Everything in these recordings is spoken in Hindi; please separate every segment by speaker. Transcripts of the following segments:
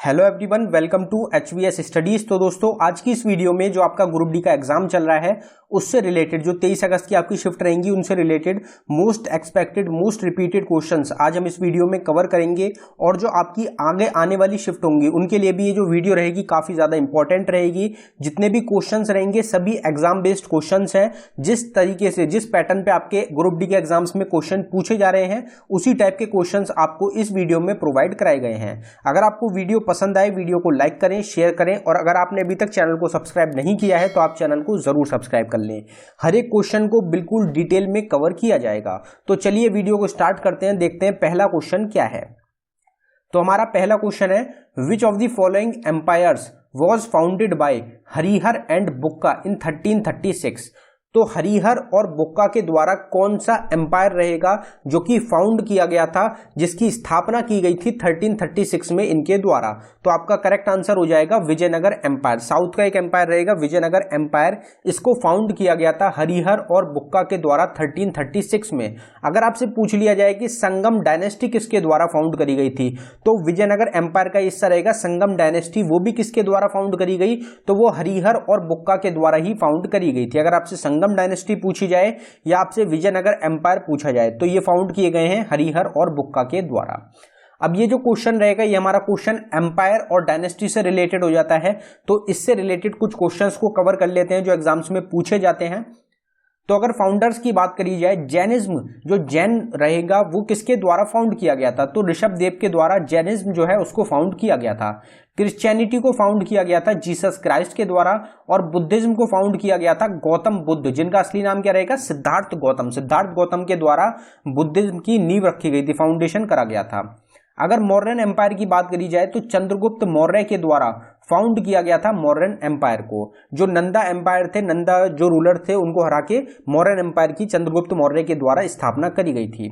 Speaker 1: Hello everyone, welcome to HVS studies. तो दोस्तों, आज की इस वीडियो में जो आपका ग्रुप डी का एग्जाम चल रहा है उससे रिलेटेड जो 23 अगस्त की आपकी शिफ्ट रहेंगी उनसे related most expected most repeated questions आज हम इस वीडियो में कवर करेंगे। और जो आपकी आगे आने वाली शिफ्ट होंगी उनके लिए भी ये जो वीडियो रहेगी काफी ज्यादा इंपॉर्टेंट रहेगी। जितने भी क्वेश्चंस रहेंगे सभी एग्जाम बेस्ड क्वेश्चंस हैं। जिस तरीके से जिस पैटर्न पे आपके ग्रुप डी के एग्जाम्स में क्वेश्चन पूछे जा रहे हैं उसी टाइप के क्वेश्चंस आपको इस वीडियो में प्रोवाइड कराए गए हैं। अगर आपको वीडियो पसंद आए वीडियो को लाइक करें, शेयर करें और अगर आपने अभी तक चैनल को सब्सक्राइब नहीं किया है तो आप चैनल को जरूर सब्सक्राइब कर लें। हर एक क्वेश्चन को बिल्कुल डिटेल में कवर किया जाएगा। तो चलिए वीडियो को स्टार्ट करते हैं, देखते हैं पहला क्वेश्चन क्या है। तो हमारा पहला क्वेश्चन है, which of the following empires was founded by Harihara and Bukka in 1336। तो हरिहर और बुक्का के द्वारा कौन सा एम्पायर रहेगा जो कि फाउंड किया गया था, जिसकी स्थापना की गई थी 1336 में इनके द्वारा। तो आपका करेक्ट आंसर हो जाएगा विजयनगर एम्पायर। साउथ का एक एम्पायर रहेगा विजयनगर एम्पायर। इसको फाउंड किया गया था हरिहर और बुक्का के द्वारा 1336 में। अगर आपसे पूछ लिया जाए कि संगम डायनेस्टी किसके द्वारा फाउंड करी गई थी तो विजयनगर एम्पायर का हिस्सा रहेगा संगम डायनेस्टी। वो भी किसके द्वारा फाउंड करी गई तो वो हरिहर और बुक्का के द्वारा ही फाउंड करी गई थी। अगर आपसे संगम डायनेस्टी पूछी जाए या आपसे विजयनगर एम्पायर पूछा जाए तो ये फाउंड किए गए हैं हरिहर और बुक्का के द्वारा। अब ये जो क्वेश्चन रहेगा ये हमारा क्वेश्चन एम्पायर और डायनेस्टी से रिलेटेड हो जाता है। तो इससे रिलेटेड कुछ क्वेश्चंस को कवर कर लेते हैं जो एग्जाम्स में पूछे जाते हैं। तो अगर फाउंडर्स की बात करी जाए, जैनिज्म जो जैन रहेगा वो किसके द्वारा फाउंड किया गया था तो ऋषभ देव के द्वारा जैनिज्म जो है उसको फाउंड किया गया था। क्रिश्चियनिटी को फाउंड किया गया था जीसस क्राइस्ट के द्वारा और बुद्धिज्म को फाउंड किया गया था गौतम बुद्ध, जिनका असली नाम क्या रहेगा सिद्धार्थ गौतम के द्वारा बुद्धिज्म की नींव रखी गई थी, फाउंडेशन करा गया था। अगर मौर्यन एम्पायर की बात करी जाए तो चंद्रगुप्त मौर्य के द्वारा फाउंड किया गया था मौर्यन एम्पायर को। जो नंदा एम्पायर थे, नंदा जो रूलर थे उनको हरा के मौर्यन एम्पायर की चंद्रगुप्त मौर्य के द्वारा स्थापना करी गई थी।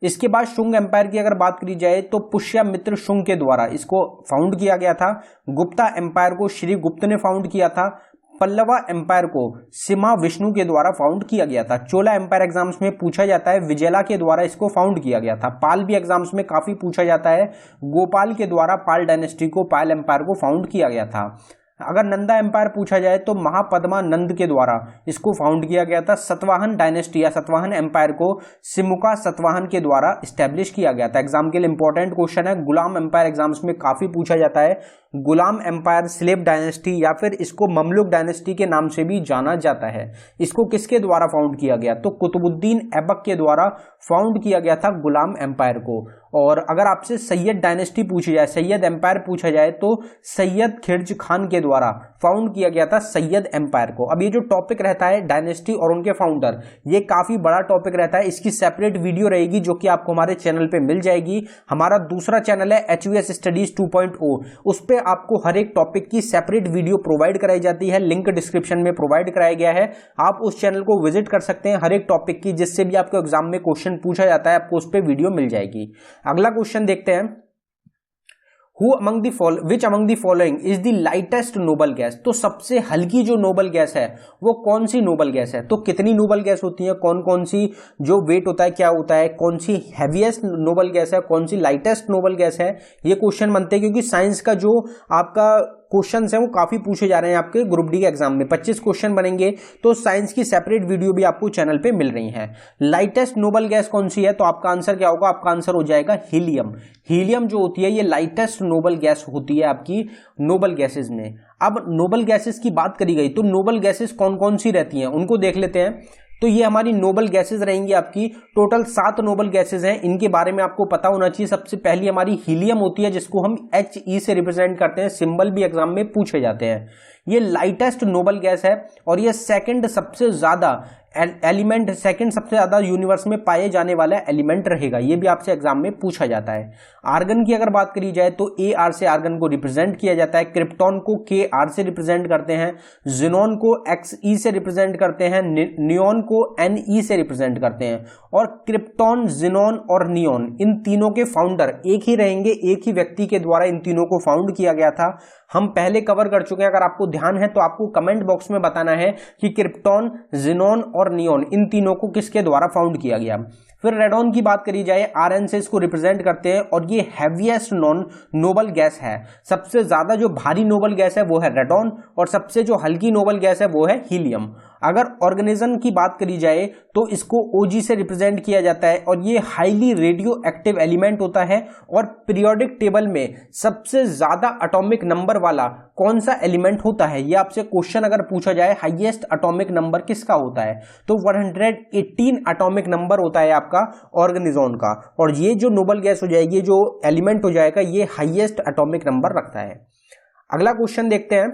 Speaker 1: इसके बाद शुंग एम्पायर की अगर बात करी जाए तो पुष्यमित्र शुंग के द्वारा इसको फाउंड किया गया था। गुप्ता एम्पायर को श्री गुप्त ने फाउंड किया था। पल्लवा एम्पायर को सिमा विष्णु के द्वारा फाउंड किया गया था। चोला एम्पायर एग्जाम्स में पूछा जाता है विजयला के द्वारा इसको फाउंड किया गया था। पाल भी एग्जाम्स में काफी पूछा जाता है, गोपाल के द्वारा पाल डायनेस्टी को पाल एम्पायर को फाउंड किया गया था। अगर नंदा एम्पायर पूछा जाए तो महापद्मा नंद के द्वारा इसको फाउंड किया गया था। सतवाहन डायनेस्टी या सतवाहन एम्पायर को सिमुका सतवाहन के द्वारा स्टैब्लिश किया गया था। एग्जाम के लिए इंपॉर्टेंट क्वेश्चन है, गुलाम एम्पायर एग्जाम्स में काफी पूछा जाता है। गुलाम एम्पायर स्लेव डायनेस्टी या फिर इसको ममलुक डायनेस्टी के नाम से भी जाना जाता है। इसको किसके द्वारा फाउंड किया गया तो कुतुबुद्दीन ऐबक के द्वारा फाउंड किया गया था गुलाम एम्पायर को। और अगर आपसे सैयद डायनेस्टी पूछी जाए, सैयद एम्पायर पूछा जाए तो सैयद खिलजी खान के द्वारा फाउंड किया गया था सैयद एम्पायर को। अब ये जो टॉपिक रहता है डायनेस्टी और उनके फाउंडर, ये काफी बड़ा टॉपिक रहता है। इसकी सेपरेट वीडियो रहेगी जो कि आपको हमारे चैनल पे मिल जाएगी। हमारा दूसरा चैनल है HVS स्टडीज 2.0, उस पे आपको हर एक टॉपिक की सेपरेट वीडियो प्रोवाइड कराई जाती है। लिंक डिस्क्रिप्शन में प्रोवाइड कराया गया है, आप उस चैनल को विजिट कर सकते हैं। हर एक टॉपिक की जिससे भी आपको एग्जाम में क्वेश्चन पूछा जाता है आपको उस पर वीडियो मिल जाएगी। अगला क्वेश्चन देखते हैं, which among the following is the lightest noble gas. तो सबसे हल्की जो नोबल गैस है वो कौन सी नोबल गैस है। तो कितनी नोबल गैस होती है, कौन कौन सी जो वेट होता है क्या होता है, कौन सी हैवीएस्ट नोबल गैस है, कौन सी लाइटेस्ट नोबल गैस है, ये क्वेश्चन बनते हैं क्योंकि साइंस का जो आपका क्वेश्चंस हैं वो काफी पूछे जा रहे हैं आपके ग्रुप डी के एग्जाम में। 25 क्वेश्चन बनेंगे तो साइंस की सेपरेट वीडियो भी आपको चैनल पे मिल रही है। लाइटेस्ट नोबल गैस कौन सी है तो आपका आंसर क्या होगा, आपका आंसर हो जाएगा हीलियम। हीलियम जो होती है ये लाइटेस्ट नोबल गैस होती है आपकी नोबल गैसेज में। अब नोबल गैसेज की बात करी गई तो नोबल गैसेज कौन कौन सी रहती हैं उनको देख लेते हैं। तो ये हमारी नोबल गैसेज रहेंगी आपकी, टोटल 7 नोबल गैसेज हैं। इनके बारे में आपको पता होना चाहिए। सबसे पहली हमारी हीलियम होती है जिसको हम HE से रिप्रेजेंट करते हैं, सिंबल भी एग्जाम में पूछे जाते हैं। ये लाइटेस्ट नोबल गैस है और ये सेकंड सबसे ज्यादा एलिमेंट, सेकंड सबसे ज्यादा यूनिवर्स में पाए जाने वाला एलिमेंट रहेगा। ये भी आपसे एग्जाम में पूछा जाता है। आर्गन की अगर बात करी जाए तो AR से आर्गन को रिप्रेजेंट किया जाता है, क्रिप्टॉन को KR से रिप्रेजेंट करते हैं, जिनॉन को XE से रिप्रेजेंट करते हैं, नियोन को NE से रिप्रेजेंट करते हैं। और क्रिप्टॉन, जिनॉन और नियोन इन तीनों के फाउंडर एक ही रहेंगे, एक ही व्यक्ति के द्वारा इन तीनों को फाउंड किया गया था। हम पहले कवर कर चुके हैं, अगर आपको ध्यान है तो आपको कमेंट बॉक्स में बताना है कि क्रिप्टॉन, ज़ेनॉन और नियॉन इन तीनों को किसके द्वारा फाउंड किया गया। फिर रेडॉन की बात करी जाए, Rn से इसको रिप्रेजेंट करते हैं और ये हैवीएस्ट नॉन नोबल गैस है। सबसे ज्यादा जो भारी नोबल गैस है वो है रेडॉन और सबसे जो हल्की नोबल गैस है वो है हीलियम। अगर ऑर्गेनिज्म की बात करी जाए तो इसको Og से रिप्रेजेंट किया जाता है और ये हाईली रेडियो एक्टिव एलिमेंट होता है। और पीरियोडिक टेबल में सबसे ज्यादा एटॉमिक नंबर वाला कौन सा एलिमेंट होता है, ये आपसे क्वेश्चन अगर पूछा जाए हाईएस्ट एटॉमिक नंबर किसका होता है तो 118 एटॉमिक नंबर होता है आपका ऑर्गेनिजम का। और ये जो नोबल गैस हो जाएगी, जो एलिमेंट हो जाएगा, ये हाईएस्ट एटॉमिक नंबर रखता है। अगला क्वेश्चन देखते हैं।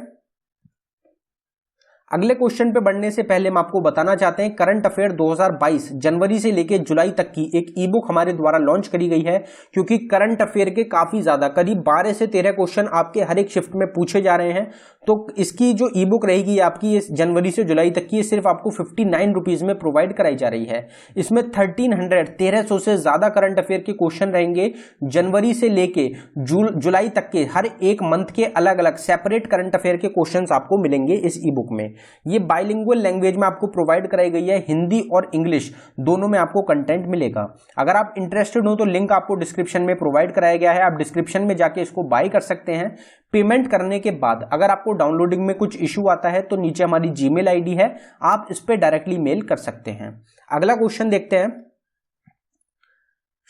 Speaker 1: अगले क्वेश्चन पे बढ़ने से पहले हम आपको बताना चाहते हैं करंट अफेयर 2022 जनवरी से लेकर जुलाई तक की एक ई बुक हमारे द्वारा लॉन्च करी गई है, क्योंकि करंट अफेयर के काफी ज्यादा करीब 12 से 13 क्वेश्चन आपके हर एक शिफ्ट में पूछे जा रहे हैं। तो इसकी जो ई बुक रहेगी आपकी इस जनवरी से जुलाई तक की, ये सिर्फ आपको 59 रुपीज में प्रोवाइड कराई जा रही है। इसमें 1300 से ज्यादा करंट अफेयर के क्वेश्चन रहेंगे। जनवरी से लेके जुलाई तक के हर एक मंथ के अलग अलग सेपरेट करंट अफेयर के क्वेश्चन आपको मिलेंगे इस ई बुक में। ये बाइलिंगुअल लैंग्वेज में आपको प्रोवाइड कराई गई है, हिंदी और इंग्लिश दोनों में आपको कंटेंट मिलेगा। अगर आप इंटरेस्टेड हो तो लिंक आपको डिस्क्रिप्शन में प्रोवाइड कराया गया है, आप डिस्क्रिप्शन में जाके इसको बाय कर सकते हैं। पेमेंट करने के बाद अगर आपको डाउनलोडिंग में कुछ इशू आता है तो नीचे हमारी जीमेल आईडी है, आप इस पे डायरेक्टली मेल कर सकते हैं। अगला क्वेश्चन देखते हैं।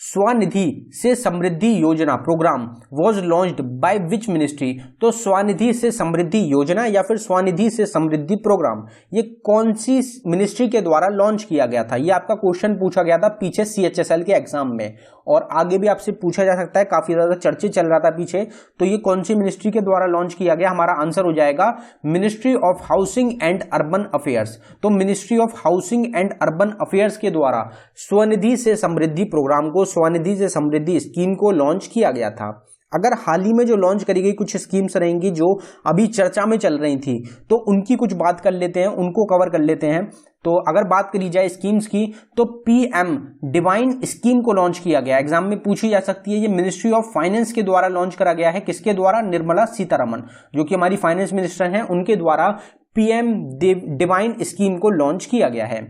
Speaker 1: स्वनिधि से Samriddhi Yojana program was launched by which ministry. तो स्वनिधि से समृद्धि योजना या फिर स्वनिधि से समृद्धि प्रोग्राम ये कौन सी मिनिस्ट्री के द्वारा लॉन्च किया गया था, ये आपका क्वेश्चन पूछा गया था पीछे CHSL के एग्जाम में, और आगे भी आपसे पूछा जा सकता है, काफी ज्यादा चर्चे चल रहा था पीछे। तो ये कौन सी मिनिस्ट्री के द्वारा लॉन्च किया गया, हमारा आंसर हो जाएगा ministry of housing and urban affairs. तो ministry of housing and urban affairs के द्वारा स्वनिधि से समृद्धि प्रोग्राम को, स्वनिधि से समृद्धि स्कीम को लॉन्च किया गया था। अगर हाल ही में जो लॉन्च करी गई कुछ स्कीम्स रहेंगी जो अभी चर्चा में चल रही थी तो उनकी कुछ बात कर लेते हैं, उनको कवर कर लेते हैं। तो अगर बात करी जाए स्कीम्स की तो PM डिवाइन स्कीम को लॉन्च किया गया, एग्जाम में पूछी जा सकती है। ये मिनिस्ट्री ऑफ फाइनेंस के द्वारा लॉन्च करा गया है। किसके द्वारा? निर्मला सीतारमण जो कि हमारी फाइनेंस मिनिस्टर हैं, उनके द्वारा PM डिवाइन स्कीम को लॉन्च किया गया है।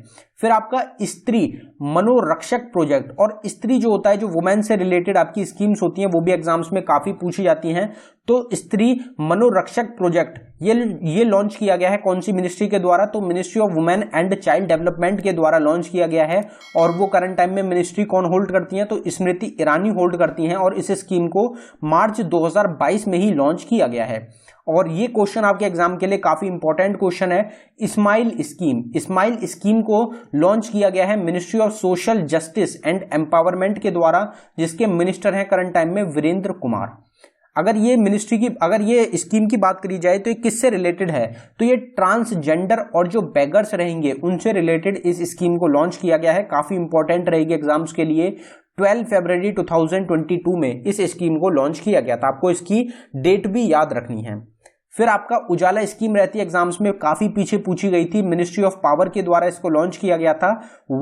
Speaker 1: फिर आपका स्त्री मनोरक्षक प्रोजेक्ट, और स्त्री जो होता है, जो वुमेन से रिलेटेड आपकी स्कीम्स होती हैं वो भी एग्जाम्स में काफी पूछी जाती हैं। तो स्त्री मनोरक्षक प्रोजेक्ट ये लॉन्च किया गया है कौन सी मिनिस्ट्री के द्वारा? तो ministry of women and child development के द्वारा लॉन्च किया गया है। और वो करंट टाइम में मिनिस्ट्री कौन होल्ड करती हैं? तो स्मृति ईरानी होल्ड करती हैं, और इस स्कीम को मार्च 2022 में ही लॉन्च किया गया है। और ये क्वेश्चन आपके एग्जाम के लिए काफी इंपॉर्टेंट क्वेश्चन है। स्माइल स्कीम को लॉन्च किया गया है ministry of social justice and empowerment के द्वारा, जिसके मिनिस्टर हैं करंट टाइम में वीरेंद्र कुमार। अगर ये स्कीम की बात करी जाए तो ये किससे रिलेटेड है? तो ये ट्रांसजेंडर और जो बेगर्स रहेंगे उनसे रिलेटेड इस स्कीम को लॉन्च किया गया है। काफी इंपॉर्टेंट रहेगी एग्जाम्स के लिए। 12 फरवरी 2022 में इस स्कीम को लॉन्च किया गया था, आपको इसकी डेट भी याद रखनी है। फिर आपका उजाला स्कीम रहती है, एग्जाम्स में काफी पीछे पूछी गई थी। मिनिस्ट्री ऑफ पावर के द्वारा इसको लॉन्च किया गया था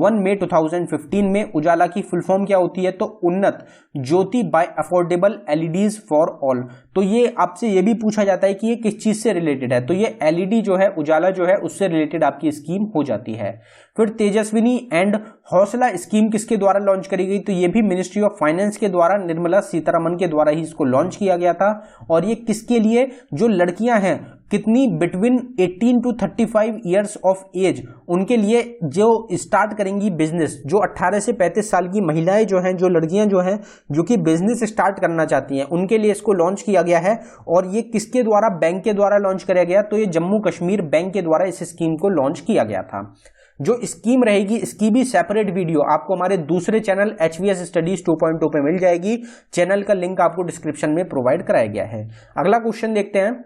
Speaker 1: 1 मई 2015 में। उजाला की फुल फॉर्म क्या होती है? तो Unnat Jyoti by affordable LEDs for all. तो ये आपसे ये भी पूछा जाता है कि ये किस चीज से रिलेटेड है, तो ये LED जो है, उजाला जो है, उससे रिलेटेड आपकी स्कीम हो जाती है। फिर तेजस्विनी एंड हौसला स्कीम किसके द्वारा लॉन्च करी गई? तो ये भी मिनिस्ट्री ऑफ फाइनेंस के द्वारा, निर्मला सीतारमण के द्वारा ही इसको लॉन्च किया गया था। और ये किसके लिए? जो लड़कियां हैं, कितनी between 18 to 35 years of age, उनके लिए जो स्टार्ट करेंगी बिजनेस, जो 18 से 35 साल की महिलाएं जो हैं, जो लड़कियां जो हैं, जो कि बिजनेस स्टार्ट करना चाहती हैं, उनके लिए इसको लॉन्च किया गया है। और ये किसके द्वारा? बैंक के द्वारा लॉन्च किया गया। तो ये जम्मू कश्मीर बैंक के द्वारा इस स्कीम को लॉन्च किया गया था। जो स्कीम रहेगी इसकी भी सेपरेट वीडियो आपको हमारे दूसरे चैनल HVS स्टडीज 2.0 पे मिल जाएगी। चैनल का लिंक आपको डिस्क्रिप्शन में प्रोवाइड कराया गया है। अगला क्वेश्चन देखते हैं।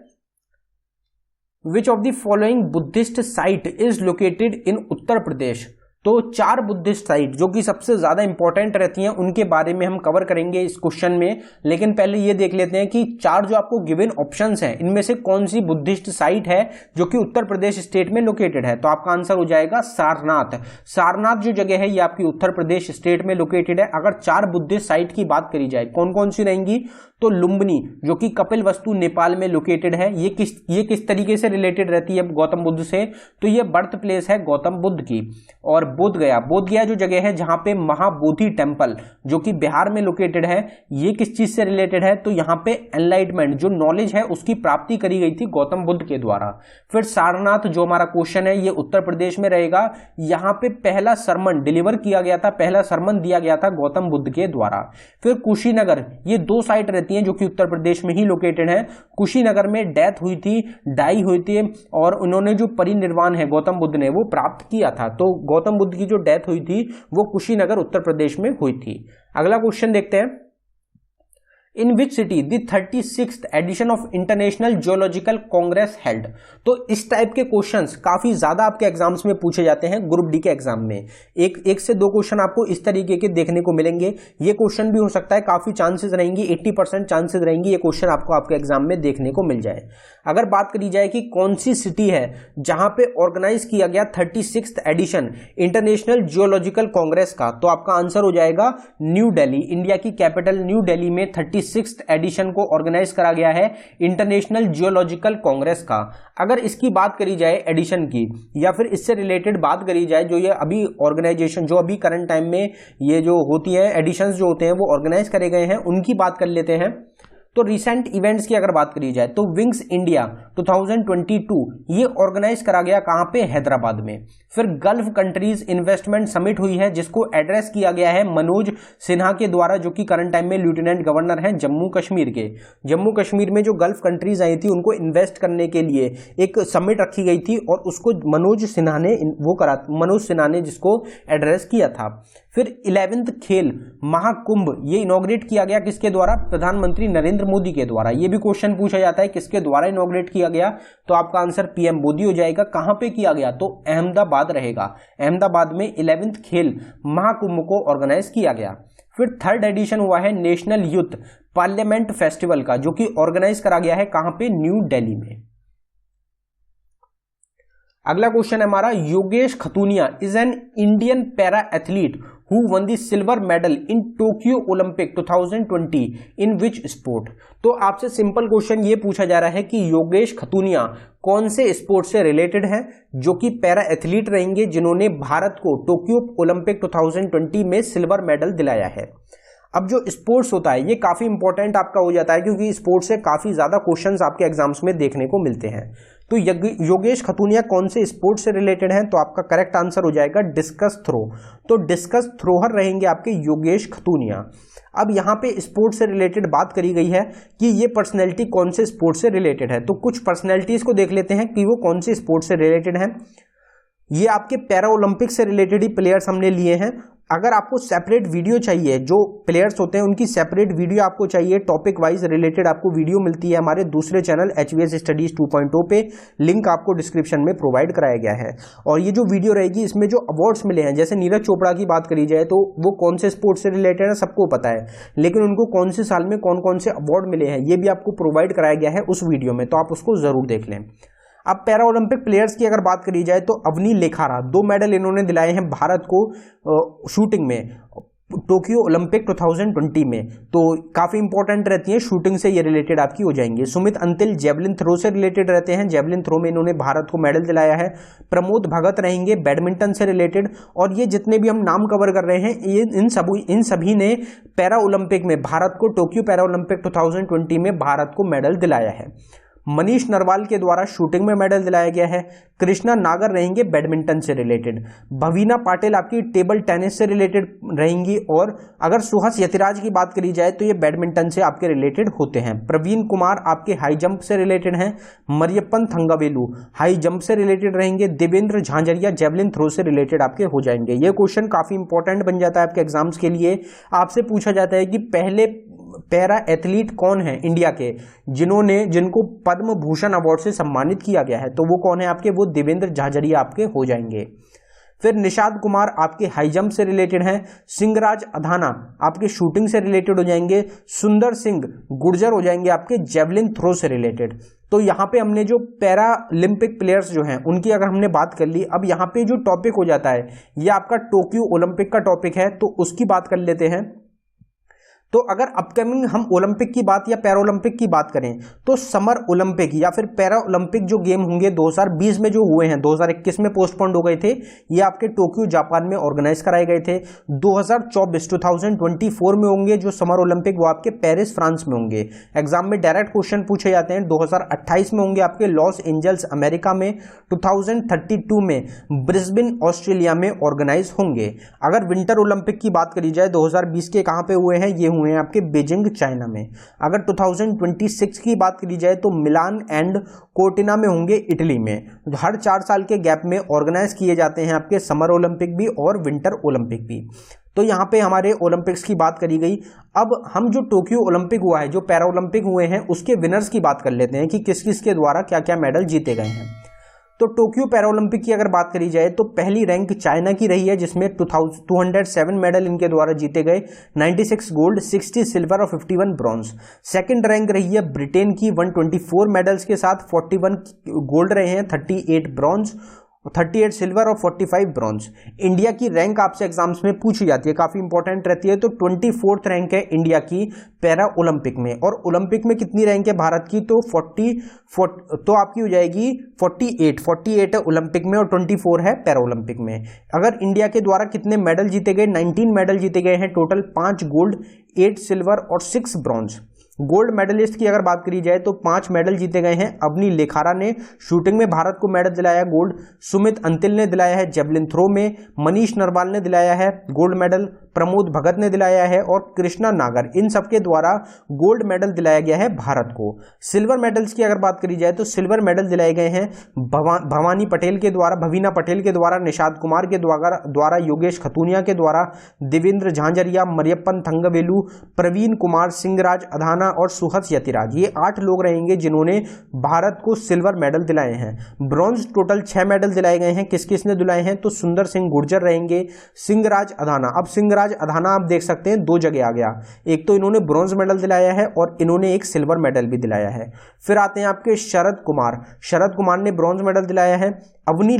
Speaker 1: Which of the following Buddhist site is located in Uttar Pradesh? तो 4 बुद्धिस्ट साइट जो कि सबसे ज्यादा इंपॉर्टेंट रहती हैं उनके बारे में हम कवर करेंगे इस क्वेश्चन में। लेकिन पहले ये देख लेते हैं कि 4 जो आपको गिवन ऑप्शंस हैं इनमें से कौन सी बुद्धिस्ट साइट है जो कि उत्तर प्रदेश स्टेट में लोकेटेड है। तो आपका आंसर हो जाएगा सारनाथ। सारनाथ जो जगह है ये आपकी उत्तर प्रदेश स्टेट में लोकेटेड है। अगर 4 बुद्धिस्ट साइट की बात करी जाए कौन कौन सी रहेंगी, तो लुम्बिनी जो कि कपिलवस्तु नेपाल में लोकेटेड है। ये किस तरीके से रिलेटेड रहती है गौतम बुद्ध से, तो ये बर्थ प्लेस है गौतम बुद्ध की। और बोधगया जो जगह है जहां पे महाबोधि टेम्पल जो कि बिहार में लोकेटेड है, ये किस चीज से रिलेटेड है, तो यहां पे एनलाइटमेंट जो नॉलेज है उसकी प्राप्ति करी गई थी गौतम बुद्ध के द्वारा। फिर सारनाथ जो हमारा क्वेश्चन है ये उत्तर प्रदेश में रहेगा। यहां पे पहला सरमन डिलीवर किया गया था, पहला सरमन दिया गया था गौतम बुद्ध के द्वारा। फिर कुशीनगर, ये 2 साइट रहती हैं जो कि उत्तर प्रदेश में ही लोकेटेड है। कुशीनगर में डेथ हुई थी, डाई हुई थी और उन्होंने जो परिनिर्वाण है गौतम बुद्ध ने वो प्राप्त किया था। तो गौतम बुद्ध की जो डेथ हुई थी वो कुशीनगर उत्तर प्रदेश में हुई थी। अगला क्वेश्चन देखते हैं। In which city the 36th edition of international geological congress held. तो इस टाइप के क्वेश्चंस काफी ज्यादा आपके एग्जाम्स में पूछे जाते हैं ग्रुप डी के एग्जाम में। एक से 2 क्वेश्चन आपको इस तरीके के देखने को मिलेंगे। ये क्वेश्चन भी हो सकता है, काफी चांसेस रहेंगी, 80% चांसेस रहेंगी ये क्वेश्चन आपको आपके एग्जाम में देखने को मिल जाए। अगर बात करी जाए कि कौन सी सिटी है जहां पे ऑर्गेनाइज किया गया 36th addition international geological Congress का, तो आपका आंसर हो जाएगा न्यू दिल्ली। इंडिया की कैपिटल न्यू दिल्ली में 36th एडिशन को ऑर्गेनाइज करा गया है इंटरनेशनल जियोलॉजिकल कांग्रेस का। अगर इसकी बात करी जाए एडिशन की या फिर इससे रिलेटेड बात करी जाए जो ये अभी ऑर्गेनाइजेशन जो अभी करंट टाइम में ये जो होती है एडिशंस जो होते हैं वो ऑर्गेनाइज करे गए हैं उनकी बात कर लेते हैं। तो रिसेंट इवेंट्स की अगर बात करी जाए तो विंग्स इंडिया 2022 ये ऑर्गेनाइज करा गया कहां पे, हैदराबाद में। फिर गल्फ कंट्रीज इन्वेस्टमेंट समिट हुई है जिसको एड्रेस किया गया है मनोज सिन्हा के द्वारा जो कि करंट टाइम में लेफ्टिनेंट गवर्नर हैं जम्मू कश्मीर के। जम्मू कश्मीर में जो गल्फ कंट्रीज आई थी उनको इन्वेस्ट करने के लिए एक समिट रखी गई थी और उसको मनोज सिन्हा ने जिसको एड्रेस किया था। फिर 11th खेल महाकुंभ ये इनॉग्रेट किया गया किसके द्वारा, प्रधानमंत्री नरेंद्र मोदी के द्वारा। ये भी क्वेश्चन पूछा जाता है किसके द्वारा इनॉग्रेट किया गया, तो आपका आंसर पीएम मोदी हो जाएगा। कहां पे किया गया, तो अहमदाबाद रहेगा। अहमदाबाद में 11th खेल महाकुंभ को ऑर्गेनाइज किया गया। फिर 3rd एडिशन हुआ है नेशनल यूथ पार्लियामेंट फेस्टिवल का जो कि ऑर्गेनाइज करा गया है कहां पे, न्यू दिल्ली में। अगला क्वेश्चन है हमारा, Yogesh Kathuniya is an Indian para athlete who won the silver medal in Tokyo Olympic 2020 in which sport. तो आपसे सिंपल क्वेश्चन ये पूछा जा रहा है कि योगेश खतूनिया कौन से स्पोर्ट से रिलेटेड है जो कि पैरा एथलीट रहेंगे जिन्होंने भारत को टोक्यो ओलंपिक 2020 में सिल्वर मेडल दिलाया है। अब जो स्पोर्ट्स होता है ये काफी इंपॉर्टेंट आपका हो जाता है क्योंकि स्पोर्ट्स से काफी ज्यादा क्वेश्चंस आपके एग्जाम्स में देखने को मिलते हैं। तो योगेश खतूनिया कौन से स्पोर्ट से रिलेटेड हैं, तो आपका करेक्ट आंसर हो जाएगा डिस्कस थ्रो। तो डिस्कस थ्रोअर रहेंगे आपके योगेश खतूनिया। अब यहाँ पे स्पोर्ट्स से रिलेटेड बात करी गई है कि ये पर्सनैलिटी कौन से स्पोर्ट से रिलेटेड है, तो कुछ पर्सनैलिटीज को देख लेते हैं कि वो कौन से स्पोर्ट से रिलेटेड है। ये आपके पैरा ओलंपिक से रिलेटेड ही प्लेयर्स हमने लिए हैं। अगर आपको सेपरेट वीडियो चाहिए, जो प्लेयर्स होते हैं उनकी सेपरेट वीडियो आपको चाहिए, टॉपिक वाइज रिलेटेड आपको वीडियो मिलती है हमारे दूसरे चैनल HVS स्टडीज 2.0 पे, लिंक आपको डिस्क्रिप्शन में प्रोवाइड कराया गया है। और ये जो वीडियो रहेगी इसमें जो अवार्ड्स मिले हैं, जैसे नीरज चोपड़ा की बात करी जाए तो वो कौन से स्पोर्ट्स से रिलेटेड है सबको पता है, लेकिन उनको कौन से साल में कौन कौन से अवार्ड मिले हैं ये भी आपको प्रोवाइड कराया गया है उस वीडियो में, तो आप उसको जरूर देख लें। अब पैरा ओलंपिक प्लेयर्स की अगर बात करी जाए तो अवनी लेखारा 2 मेडल इन्होंने दिलाए हैं भारत को शूटिंग में टोक्यो ओलंपिक 2020 में, तो काफी इंपॉर्टेंट रहती है, शूटिंग से ये रिलेटेड आपकी हो जाएंगे। सुमित अंतिल जेवलिन थ्रो से रिलेटेड रहते हैं, जेवलिन थ्रो में इन्होंने भारत को मेडल दिलाया है। प्रमोद भगत रहेंगे बैडमिंटन से रिलेटेड। और ये जितने भी हम नाम कवर कर रहे हैं ये इन सभी ने पैरा ओलंपिक में भारत को टोक्यो पैरा ओलंपिक 2020 में भारत को मेडल दिलाया है। मनीष नरवाल के द्वारा शूटिंग में मेडल दिलाया गया है। कृष्णा नागर रहेंगे बैडमिंटन से रिलेटेड। भवीना पाटिल आपकी टेबल टेनिस से रिलेटेड रहेंगी। और अगर सुहास यतिराज की बात करी जाए तो ये बैडमिंटन से आपके रिलेटेड होते हैं। प्रवीण कुमार आपके हाई जंप से रिलेटेड हैं। मरियप्पन थंगावेलू हाई जंप से रिलेटेड रहेंगे। देवेंद्र झांझरिया जेवलिन थ्रो से रिलेटेड आपके हो जाएंगे। ये क्वेश्चन काफी इंपॉर्टेंट बन जाता है आपके एग्जाम्स के लिए। आपसे पूछा जाता है कि पहले पैरा एथलीट कौन है इंडिया के जिनको पद्म भूषण अवार्ड से सम्मानित किया गया है, तो वो कौन है आपके, वो देवेंद्र झाझरिया आपके हो जाएंगे। फिर निषाद कुमार आपके हाई जंप से रिलेटेड हैं, सिंहराज अधाना आपके शूटिंग से रिलेटेड हो जाएंगे, सुंदर सिंह गुर्जर हो जाएंगे आपके जेवलिन थ्रो से रिलेटेड। तो यहाँ पे हमने जो पैरालंपिक प्लेयर्स जो हैं उनकी अगर हमने बात कर ली, अब यहाँ पे जो टॉपिक हो जाता है ये आपका टोक्यो ओलंपिक का टॉपिक है, तो उसकी बात कर लेते हैं। तो अगर अपकमिंग हम ओलंपिक की बात या पैरा ओलंपिक की बात करें तो समर ओलंपिक या फिर पैरा ओलंपिक जो गेम होंगे 2020 में जो हुए हैं, 2021 में पोस्टपोन्ड हो गए थे, ये आपके टोक्यो जापान में ऑर्गेनाइज कराए गए थे। 2024 में होंगे जो समर ओलंपिक, वो आपके पेरिस फ्रांस में होंगे। एग्जाम में डायरेक्ट क्वेश्चन पूछे जाते हैं। 2028 में होंगे आपके लॉस एंजल्स अमेरिका में। 2032 में ब्रिस्बेन ऑस्ट्रेलिया में ऑर्गेनाइज होंगे। अगर विंटर ओलंपिक की बात करी जाए 2020 के कहां पे हुए हैं, ये हुए हैं आपके बीजिंग चाइना में। अगर 2026 की बात करी जाए तो मिलान एंड कोर्टिना में होंगे इटली में। हर 4 साल के गैप में ऑर्गेनाइज किए जाते हैं आपके समर ओलंपिक भी और विंटर ओलंपिक भी। तो यहाँ पे हमारे ओलंपिक्स की बात करी गई। अब हम जो टोक्यो ओलंपिक हुआ है, जो पैरा ओलंपिक हुए हैं, उसके विनर्स की बात कर लेते हैं कि किस किस के द्वारा क्या क्या मेडल जीते गए हैं। तो टोक्यो पैरा ओलंपिक की अगर बात करी जाए तो पहली रैंक चाइना की रही है, जिसमें 207 मेडल इनके द्वारा जीते गए, 96 गोल्ड, 60 सिल्वर और 51 ब्रॉन्ज। सेकंड रैंक रही है ब्रिटेन की 124 मेडल्स के साथ, 41 गोल्ड रहे हैं, 38 ब्रॉन्ज, 38 सिल्वर और 45 ब्रॉन्ज। इंडिया की रैंक आपसे एग्जाम्स में पूछी जाती है, काफी इंपॉर्टेंट रहती है। तो 24th रैंक है इंडिया की पैरा ओलंपिक में। और ओलंपिक में कितनी रैंक है भारत की, तो 40 तो आपकी हो जाएगी 48 है ओलंपिक में और 24 है पैरा ओलंपिक में। अगर इंडिया के द्वारा कितने मेडल जीते गए, 19 मेडल जीते गए हैं टोटल, 5 गोल्ड, 8 सिल्वर और 6 ब्रॉन्ज। गोल्ड मेडलिस्ट की अगर बात करी जाए तो 5 मेडल जीते गए हैं। अवनी लेखारा ने शूटिंग में भारत को मेडल दिलाया गोल्ड, सुमित अंतिल ने दिलाया है जेवलिन थ्रो में, मनीष नरवाल ने दिलाया है गोल्ड मेडल, प्रमोद भगत ने दिलाया है और कृष्णा नागर, इन सबके द्वारा गोल्ड मेडल दिलाया गया है भारत को। सिल्वर मेडल्स की अगर बात करी जाए तो सिल्वर मेडल दिलाए गए हैं भवानी पटेल के द्वारा, भवीना पटेल के द्वारा, निषाद कुमार के द्वारा, योगेश खतूनिया के द्वारा, देवेंद्र झांझरिया, मरियप्पन थंगवेलू, प्रवीण कुमार, सिंहराज अधाना और सुहस यतिराज। ये 8 लोग रहेंगे जिन्होंने भारत को सिल्वर मेडल दिलाए हैं। ब्रॉन्ज टोटल 6 मेडल दिलाए गए हैं। किस किस ने दिलाए हैं, तो सुंदर सिंह गुर्जर रहेंगे, सिंहराज अधाना। अब सिंहराज अधाना आप देख सकते हैं 2 जगह आ गया, एक तो इन्होंने ब्रॉन्ज मेडल दिलाया है और इन्होंने एक सिल्वर मेडल भी दिलाया है। फिर आते हैं आपके शरद कुमार ने ब्रॉन्ज मेडल दिलाया है। अवनी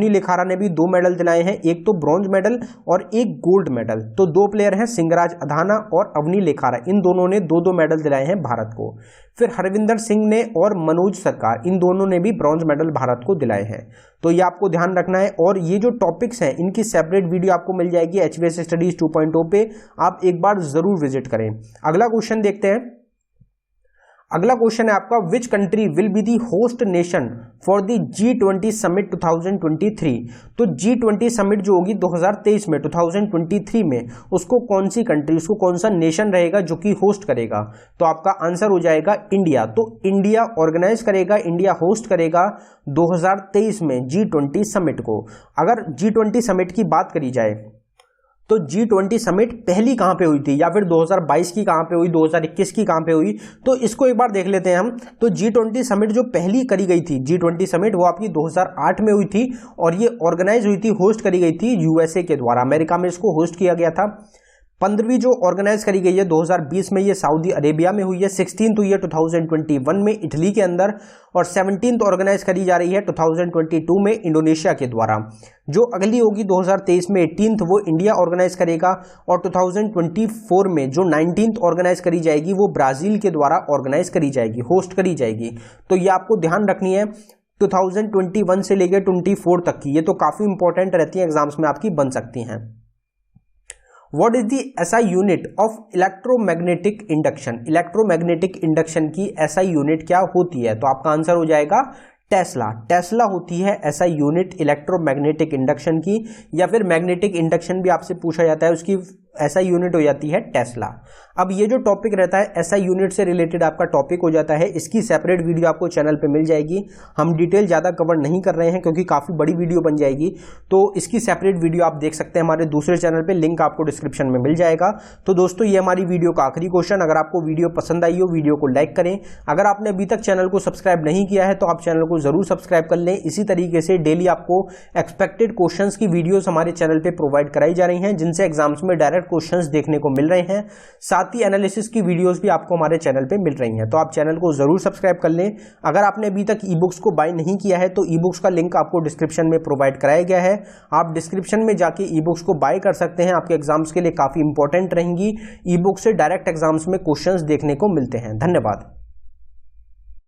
Speaker 1: लेखारा ने भी 2 मेडल दिलाए हैं, एक तो ब्रॉन्ज मेडल और एक गोल्ड मेडल। तो 2 प्लेयर हैं, सिंहराज अधाना और अवनी लेखारा, इन दोनों ने 2-2 मेडल दिलाए हैं भारत को। फिर हरविंदर सिंह ने और मनोज सरकार, इन दोनों ने भी ब्रॉन्ज मेडल भारत को दिलाए हैं। तो ये आपको ध्यान रखना है। और ये जो टॉपिक्स हैं इनकी सेपरेट वीडियो आपको मिल जाएगी HVS स्टडीज 2.0 पे, आप एक बार जरूर विजिट करें। अगला क्वेश्चन देखते हैं। अगला क्वेश्चन है आपका, which country will be the host nation for the G20 summit 2023। तो G20 समिट जो होगी 2023 में, 2023 में, उसको कौन सी कंट्री, उसको कौन सा नेशन रहेगा जो कि होस्ट करेगा, तो आपका आंसर हो जाएगा इंडिया। तो इंडिया ऑर्गेनाइज करेगा, इंडिया होस्ट करेगा 2023 में G20 समिट को। अगर G20 समिट की बात करी जाए तो G20 समिट पहली कहां पे हुई थी, या फिर 2022 की कहां पे हुई, 2021 की कहां पे हुई, तो इसको एक बार देख लेते हैं हम। तो G20 समिट जो पहली करी गई थी, G20 समिट, वो आपकी 2008 में हुई थी और ये ऑर्गेनाइज हुई थी, होस्ट करी गई थी USA के द्वारा। अमेरिका में इसको होस्ट किया गया था। 15वीं जो ऑर्गेनाइज करी गई है 2020 में, ये सऊदी अरेबिया में हुई है। 16th हुई है 2021 में इटली के अंदर, और 17th ऑर्गेनाइज करी जा रही है 2022 में इंडोनेशिया के द्वारा। जो अगली होगी 2023 में 18th, वो इंडिया ऑर्गेनाइज करेगा। और 2024 में जो 19th ऑर्गेनाइज करी जाएगी वो ब्राजील के द्वारा ऑर्गेनाइज करी जाएगी, होस्ट करी जाएगी। तो ये आपको ध्यान रखनी है 2021 से लेकर 24 तक की, ये तो काफी इंपॉर्टेंट रहती है, एग्जाम्स में आपकी बन सकती हैं। What is the SI unit of electromagnetic induction? Electromagnetic induction की SI यूनिट क्या होती है? तो आपका आंसर हो जाएगा टेस्ला होती है SI यूनिट इलेक्ट्रोमैग्नेटिक इंडक्शन की, या फिर मैग्नेटिक इंडक्शन भी आपसे पूछा जाता है, उसकी SI यूनिट हो जाती है टेस्ला। अब ये जो टॉपिक रहता है SI यूनिट से रिलेटेड आपका टॉपिक हो जाता है, इसकी सेपरेट वीडियो आपको चैनल पे मिल जाएगी। हम डिटेल ज़्यादा कवर नहीं कर रहे हैं क्योंकि काफ़ी बड़ी वीडियो बन जाएगी, तो इसकी सेपरेट वीडियो आप देख सकते हैं हमारे दूसरे चैनल पे, लिंक आपको डिस्क्रिप्शन में मिल जाएगा। तो दोस्तों ये हमारी वीडियो का आखिरी क्वेश्चन, अगर आपको वीडियो पसंद आई हो वीडियो को लाइक करें। अगर आपने अभी तक चैनल को सब्सक्राइब नहीं किया है तो आप चैनल को जरूर सब्सक्राइब कर लें। इसी तरीके से डेली आपको एक्सपेक्टेड क्वेश्चंस की वीडियोस हमारे चैनल पे प्रोवाइड कराई जा रही हैं, जिनसे एग्जाम्स में डायरेक्ट क्वेश्चंस देखने को मिल रहे हैं। साथ ही एनालिसिस की वीडियोस भी आपको हमारे चैनल पे मिल रही हैं, तो आप चैनल को जरूर सब्सक्राइब कर लें। अगर आपने अभी तक ई बुक्स को बाय नहीं किया है तो ई बुक्स का लिंक आपको डिस्क्रिप्शन में प्रोवाइड कराया गया है, आप डिस्क्रिप्शन में जाके ई बुक्स को बाय कर सकते हैं। आपके एग्जाम्स के लिए काफी इंपॉर्टेंट रहेंगी, ई बुक से डायरेक्ट एग्जाम्स में क्वेश्चंस देखने को मिलते हैं। धन्यवाद।